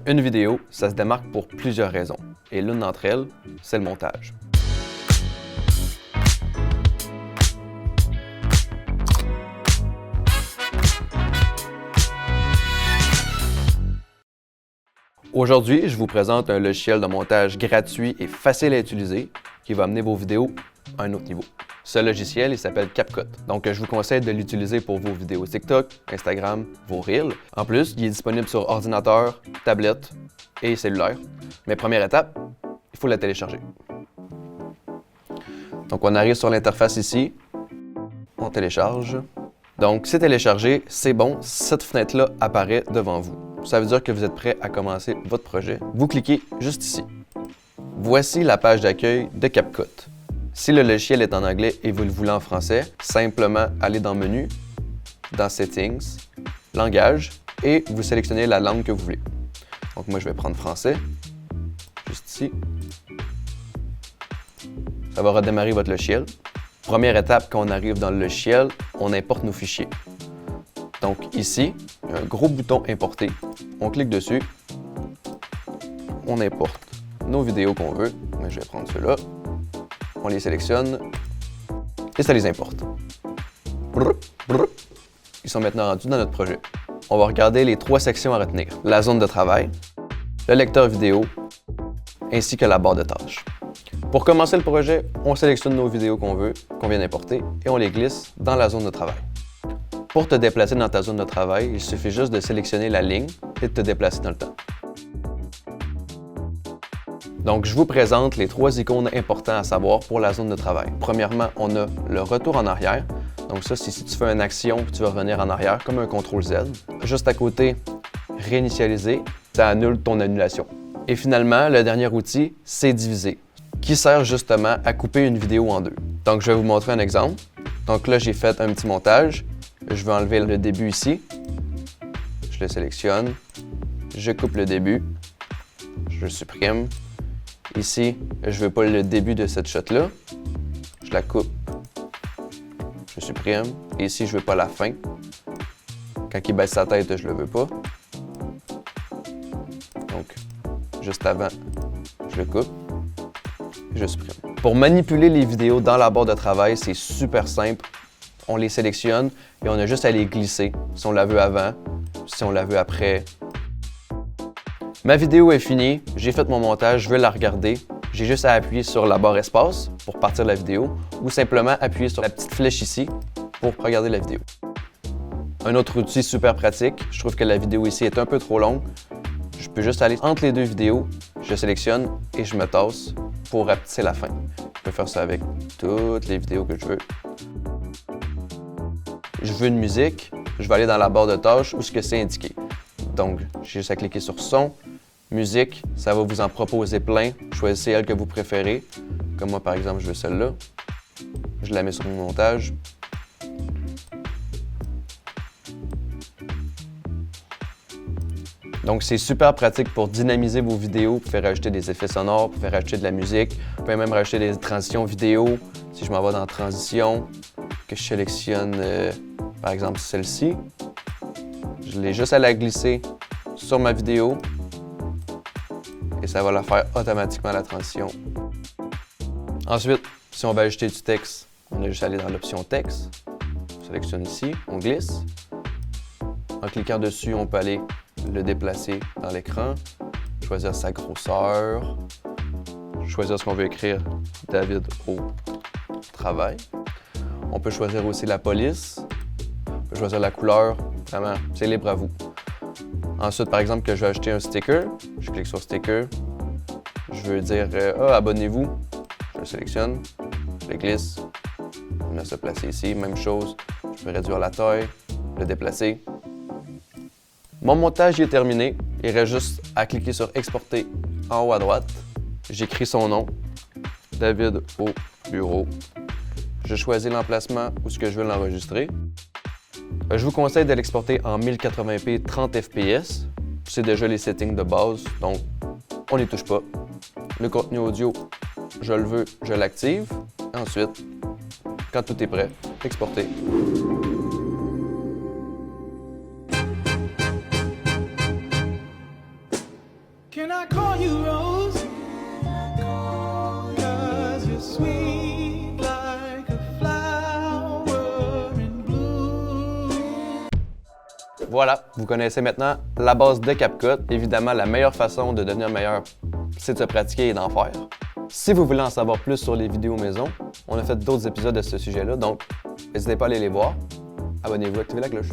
Une vidéo, ça se démarque pour plusieurs raisons, et l'une d'entre elles, c'est le montage. Aujourd'hui, je vous présente un logiciel de montage gratuit et facile à utiliser qui va amener vos vidéos à un autre niveau. Ce logiciel, il s'appelle CapCut. Donc, je vous conseille de l'utiliser pour vos vidéos TikTok, Instagram, vos Reels. En plus, il est disponible sur ordinateur, tablette et cellulaire. Mais première étape, il faut la télécharger. Donc, on arrive sur l'interface ici. On télécharge. Donc, c'est téléchargé, c'est bon. Cette fenêtre-là apparaît devant vous. Ça veut dire que vous êtes prêt à commencer votre projet. Vous cliquez juste ici. Voici la page d'accueil de CapCut. Si le logiciel est en anglais et vous le voulez en français, simplement allez dans Menu, dans Settings, Langage, et vous sélectionnez la langue que vous voulez. Donc moi, je vais prendre français, juste ici. Ça va redémarrer votre logiciel. Première étape, quand on arrive dans le logiciel, on importe nos fichiers. Donc ici, il y a un gros bouton Importer. On clique dessus, on importe nos vidéos qu'on veut. Moi, je vais prendre ceux-là. On les sélectionne et ça les importe. Ils sont maintenant rendus dans notre projet. On va regarder les 3 sections à retenir. La zone de travail, le lecteur vidéo, ainsi que la barre de tâches. Pour commencer le projet, on sélectionne nos vidéos qu'on veut, qu'on vient d'importer, et on les glisse dans la zone de travail. Pour te déplacer dans ta zone de travail, il suffit juste de sélectionner la ligne et de te déplacer dans le temps. Donc, je vous présente les 3 icônes importantes à savoir pour la zone de travail. Premièrement, on a le retour en arrière. Donc ça, c'est si tu fais une action et tu veux revenir en arrière, comme un CTRL-Z. Juste à côté, réinitialiser, ça annule ton annulation. Et finalement, le dernier outil, c'est diviser, qui sert justement à couper une vidéo en 2. Donc, je vais vous montrer un exemple. Donc là, j'ai fait un petit montage. Je vais enlever le début ici. Je le sélectionne. Je coupe le début. Je le supprime. Ici, je ne veux pas le début de cette shot-là. Je la coupe. Je supprime. Et ici, je ne veux pas la fin. Quand il baisse sa tête, je ne le veux pas. Donc, juste avant, je le coupe. Et je supprime. Pour manipuler les vidéos dans la barre de travail, c'est super simple. On les sélectionne et on a juste à les glisser. Si on la veut avant, si on la veut après. Ma vidéo est finie, j'ai fait mon montage, je veux la regarder. J'ai juste à appuyer sur la barre espace pour partir la vidéo ou simplement appuyer sur la petite flèche ici pour regarder la vidéo. Un autre outil super pratique, je trouve que la vidéo ici est un peu trop longue. Je peux juste aller entre les 2 vidéos, je sélectionne et je me tasse pour rapetisser la fin. Je peux faire ça avec toutes les vidéos que je veux. Je veux une musique, je vais aller dans la barre de tâches où ce que c'est indiqué. Donc, j'ai juste à cliquer sur Son, Musique, ça va vous en proposer plein. Choisissez celle que vous préférez. Comme moi, par exemple, je veux celle-là. Je la mets sur mon montage. Donc, c'est super pratique pour dynamiser vos vidéos, pour faire ajouter des effets sonores, pour faire ajouter de la musique. Vous pouvez même rajouter des transitions vidéo. Si je m'en vais dans Transition, que je sélectionne, par exemple, celle-ci, je l'ai juste à la glisser sur ma vidéo et ça va la faire automatiquement la transition. Ensuite, si on veut ajouter du texte, on a juste à aller dans l'option texte. On sélectionne ici, on glisse. En cliquant dessus, on peut aller le déplacer dans l'écran, choisir sa grosseur, choisir ce qu'on veut écrire, David au travail. On peut choisir aussi la police, on peut choisir la couleur, vraiment, c'est libre à vous. Ensuite, par exemple, que je veux ajouter un sticker, je clique sur sticker, je veux dire abonnez-vous, je le sélectionne, je le glisse, on va se placer ici, même chose, je peux réduire la taille, le déplacer. Mon montage est terminé, il reste juste à cliquer sur exporter en haut à droite, j'écris son nom, David au bureau. Je choisis l'emplacement où ce que je veux l'enregistrer. Je vous conseille de l'exporter en 1080p 30 fps. C'est déjà les settings de base, donc on ne les touche pas. Le contenu audio, je le veux, je l'active. Ensuite, quand tout est prêt, exporter. Can I call you Rose? 'Cause you're sweet like a flower in bloom. Voilà, vous connaissez maintenant la base de CapCut. Évidemment, la meilleure façon de devenir meilleur, c'est de se pratiquer et d'en faire. Si vous voulez en savoir plus sur les vidéos maison, on a fait d'autres épisodes de ce sujet-là, donc n'hésitez pas à aller les voir. Abonnez-vous, activez la cloche.